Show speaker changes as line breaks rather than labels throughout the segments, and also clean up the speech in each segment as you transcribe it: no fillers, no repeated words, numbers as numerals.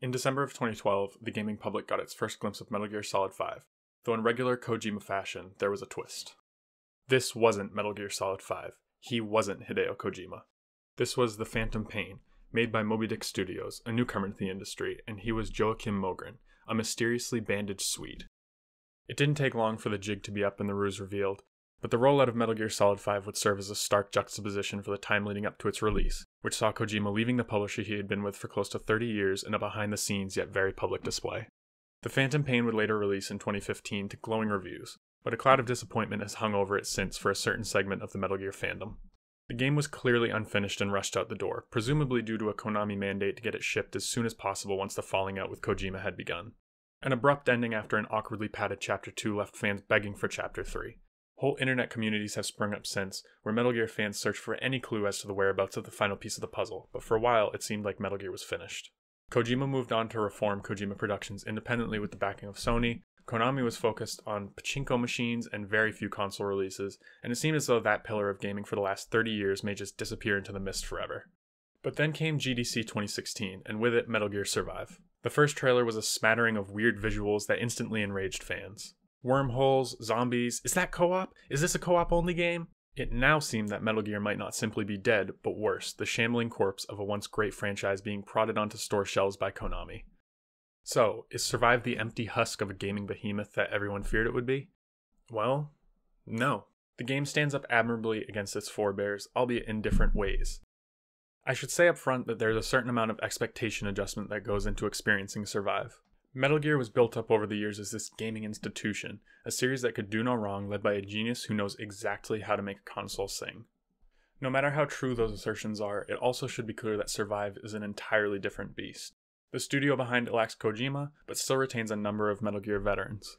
In December of 2012, the gaming public got its first glimpse of Metal Gear Solid 5, though in regular Kojima fashion, there was a twist. This wasn't Metal Gear Solid 5. He wasn't Hideo Kojima. This was The Phantom Pain, made by Moby Dick Studios, a newcomer to the industry, and he was Joakim Mogren, a mysteriously bandaged Swede. It didn't take long for the jig to be up and the ruse revealed, but the rollout of Metal Gear Solid 5 would serve as a stark juxtaposition for the time leading up to its release, which saw Kojima leaving the publisher he had been with for close to 30 years in a behind-the-scenes yet very public display. The Phantom Pain would later release in 2015 to glowing reviews, but a cloud of disappointment has hung over it since for a certain segment of the Metal Gear fandom. The game was clearly unfinished and rushed out the door, presumably due to a Konami mandate to get it shipped as soon as possible once the falling out with Kojima had begun. An abrupt ending after an awkwardly padded Chapter 2 left fans begging for Chapter 3. Whole internet communities have sprung up since, where Metal Gear fans search for any clue as to the whereabouts of the final piece of the puzzle, but for a while it seemed like Metal Gear was finished. Kojima moved on to reform Kojima Productions independently with the backing of Sony. Konami was focused on pachinko machines and very few console releases, and it seemed as though that pillar of gaming for the last 30 years may just disappear into the mist forever. But then came GDC 2016, and with it Metal Gear Survive. The first trailer was a smattering of weird visuals that instantly enraged fans. Wormholes, zombies, is that co-op? Is this a co-op only game? It now seemed that Metal Gear might not simply be dead, but worse, the shambling corpse of a once great franchise being prodded onto store shelves by Konami. So, is Survive the empty husk of a gaming behemoth that everyone feared it would be? Well, no. The game stands up admirably against its forebears, albeit in different ways. I should say up front that there's a certain amount of expectation adjustment that goes into experiencing Survive. Metal Gear was built up over the years as this gaming institution, a series that could do no wrong led by a genius who knows exactly how to make a console sing. No matter how true those assertions are, it also should be clear that Survive is an entirely different beast. The studio behind it lacks Kojima, but still retains a number of Metal Gear veterans.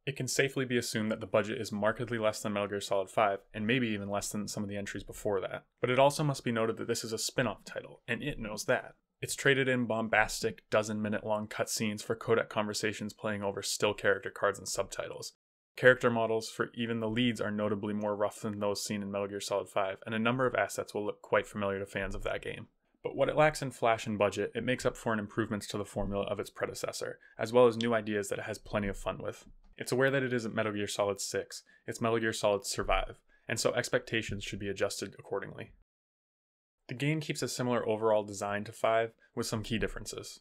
It can safely be assumed that the budget is markedly less than Metal Gear Solid 5, and maybe even less than some of the entries before that. But it also must be noted that this is a spin-off title, and it knows that. It's traded in bombastic, dozen-minute-long cutscenes for codec conversations playing over still character cards and subtitles. Character models for even the leads are notably more rough than those seen in Metal Gear Solid 5, and a number of assets will look quite familiar to fans of that game. But what it lacks in flash and budget, it makes up for in improvements to the formula of its predecessor, as well as new ideas that it has plenty of fun with. It's aware that it isn't Metal Gear Solid 6, it's Metal Gear Solid Survive, and so expectations should be adjusted accordingly. The game keeps a similar overall design to 5, with some key differences.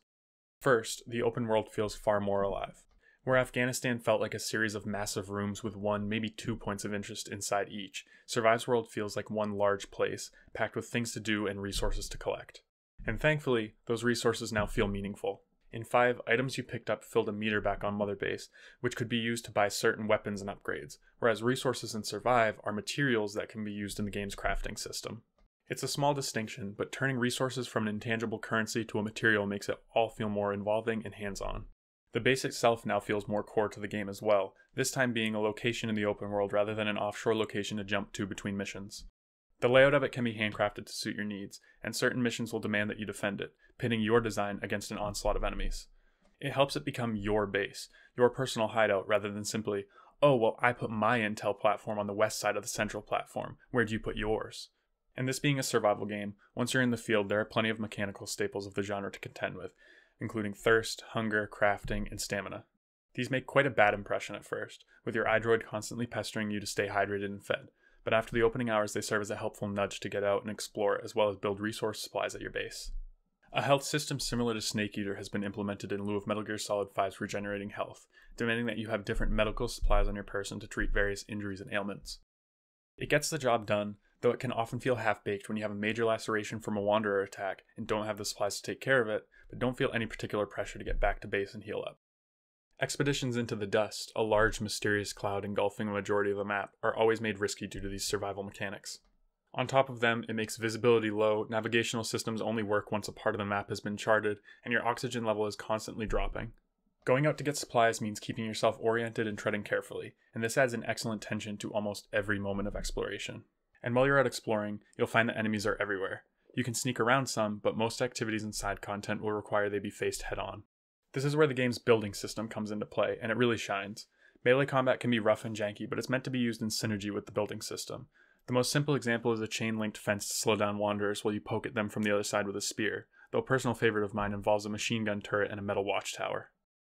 First, the open world feels far more alive. Where Afghanistan felt like a series of massive rooms with one, maybe 2 points of interest inside each, Survive's world feels like one large place, packed with things to do and resources to collect. And thankfully, those resources now feel meaningful. In 5, items you picked up filled a meter back on Mother Base, which could be used to buy certain weapons and upgrades, whereas resources in Survive are materials that can be used in the game's crafting system. It's a small distinction, but turning resources from an intangible currency to a material makes it all feel more involving and hands-on. The base itself now feels more core to the game as well, this time being a location in the open world rather than an offshore location to jump to between missions. The layout of it can be handcrafted to suit your needs, and certain missions will demand that you defend it, pitting your design against an onslaught of enemies. It helps it become your base, your personal hideout rather than simply, oh well I put my intel platform on the west side of the central platform, where'd you put yours? And this being a survival game, once you're in the field there are plenty of mechanical staples of the genre to contend with, including thirst, hunger, crafting, and stamina. These make quite a bad impression at first, with your iDroid constantly pestering you to stay hydrated and fed, but after the opening hours they serve as a helpful nudge to get out and explore as well as build resource supplies at your base. A health system similar to Snake Eater has been implemented in lieu of Metal Gear Solid 5's regenerating health, demanding that you have different medical supplies on your person to treat various injuries and ailments. It gets the job done, though it can often feel half-baked when you have a major laceration from a wanderer attack and don't have the supplies to take care of it, but don't feel any particular pressure to get back to base and heal up. Expeditions into the dust, a large mysterious cloud engulfing a majority of the map, are always made risky due to these survival mechanics. On top of them, it makes visibility low, navigational systems only work once a part of the map has been charted, and your oxygen level is constantly dropping. Going out to get supplies means keeping yourself oriented and treading carefully, and this adds an excellent tension to almost every moment of exploration. And while you're out exploring, you'll find that enemies are everywhere. You can sneak around some, but most activities and side content will require they be faced head-on. This is where the game's building system comes into play, and it really shines. Melee combat can be rough and janky, but it's meant to be used in synergy with the building system. The most simple example is a chain-linked fence to slow down wanderers while you poke at them from the other side with a spear, though a personal favorite of mine involves a machine gun turret and a metal watchtower.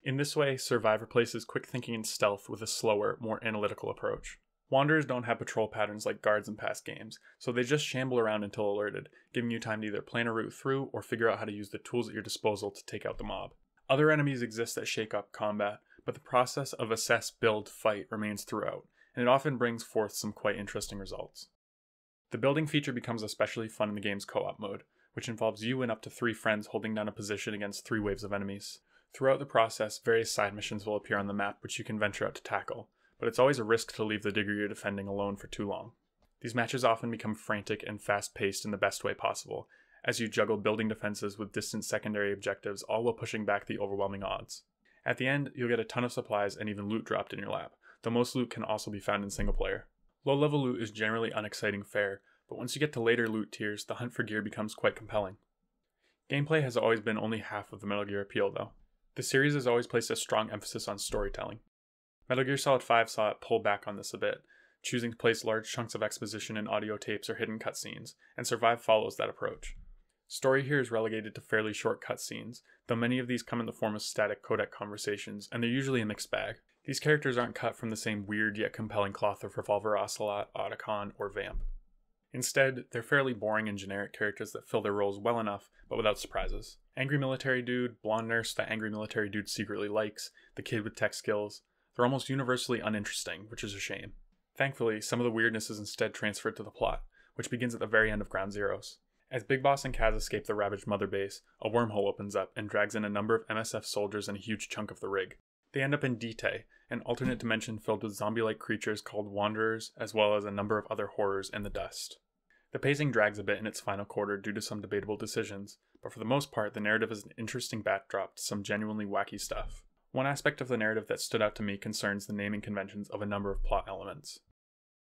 In this way, Survive replaces quick thinking and stealth with a slower, more analytical approach. Wanderers don't have patrol patterns like guards in past games, so they just shamble around until alerted, giving you time to either plan a route through or figure out how to use the tools at your disposal to take out the mob. Other enemies exist that shake up combat, but the process of assess, build, fight remains throughout, and it often brings forth some quite interesting results. The building feature becomes especially fun in the game's co-op mode, which involves you and up to 3 friends holding down a position against 3 waves of enemies. Throughout the process, various side missions will appear on the map which you can venture out to tackle, but it's always a risk to leave the digger you're defending alone for too long. These matches often become frantic and fast-paced in the best way possible, as you juggle building defenses with distant secondary objectives, all while pushing back the overwhelming odds. At the end, you'll get a ton of supplies and even loot dropped in your lap, though most loot can also be found in single player. Low-level loot is generally unexciting fare, but once you get to later loot tiers, the hunt for gear becomes quite compelling. Gameplay has always been only half of the Metal Gear appeal, though. The series has always placed a strong emphasis on storytelling. Metal Gear Solid 5 saw it pull back on this a bit, choosing to place large chunks of exposition in audio tapes or hidden cutscenes, and Survive follows that approach. Story here is relegated to fairly short cutscenes, though many of these come in the form of static codec conversations, and they're usually a mixed bag. These characters aren't cut from the same weird yet compelling cloth of Revolver Ocelot, Otacon, or Vamp. Instead, they're fairly boring and generic characters that fill their roles well enough, but without surprises. Angry military dude, blonde nurse that angry military dude secretly likes, the kid with tech skills, they're almost universally uninteresting, which is a shame. Thankfully, some of the weirdness is instead transferred to the plot, which begins at the very end of Ground Zeroes. As Big Boss and Kaz escape the ravaged mother base, a wormhole opens up and drags in a number of MSF soldiers and a huge chunk of the rig. They end up in Dite, an alternate dimension filled with zombie-like creatures called Wanderers, as well as a number of other horrors in the dust. The pacing drags a bit in its final quarter due to some debatable decisions, but for the most part the narrative is an interesting backdrop to some genuinely wacky stuff. One aspect of the narrative that stood out to me concerns the naming conventions of a number of plot elements.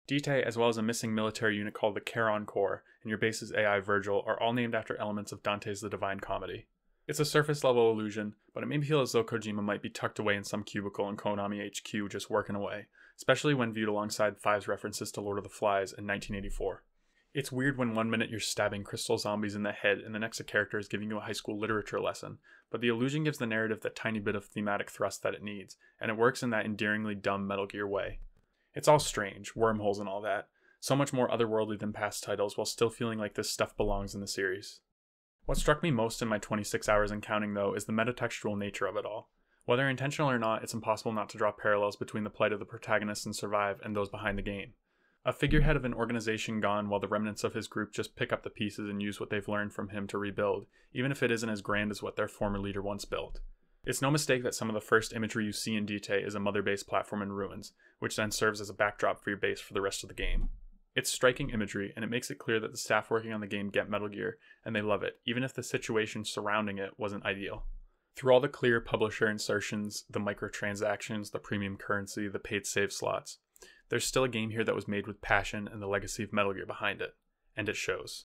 Dite, as well as a missing military unit called the Charon Corps, and your base's AI Virgil, are all named after elements of Dante's The Divine Comedy. It's a surface-level illusion, but it made me feel as though Kojima might be tucked away in some cubicle in Konami HQ just working away, especially when viewed alongside 5's references to Lord of the Flies in 1984. It's weird when one minute you're stabbing crystal zombies in the head and the next a character is giving you a high school literature lesson, but the illusion gives the narrative that tiny bit of thematic thrust that it needs, and it works in that endearingly dumb Metal Gear way. It's all strange, wormholes and all that, so much more otherworldly than past titles while still feeling like this stuff belongs in the series. What struck me most in my 26 hours and counting though is the metatextual nature of it all. Whether intentional or not, it's impossible not to draw parallels between the plight of the protagonists in Survive and those behind the game. A figurehead of an organization gone while the remnants of his group just pick up the pieces and use what they've learned from him to rebuild, even if it isn't as grand as what their former leader once built. It's no mistake that some of the first imagery you see in Dite is a mother base platform in ruins, which then serves as a backdrop for your base for the rest of the game. It's striking imagery, and it makes it clear that the staff working on the game get Metal Gear, and they love it, even if the situation surrounding it wasn't ideal. Through all the clear publisher insertions, the microtransactions, the premium currency, the paid save slots, there's still a game here that was made with passion and the legacy of Metal Gear behind it, and it shows.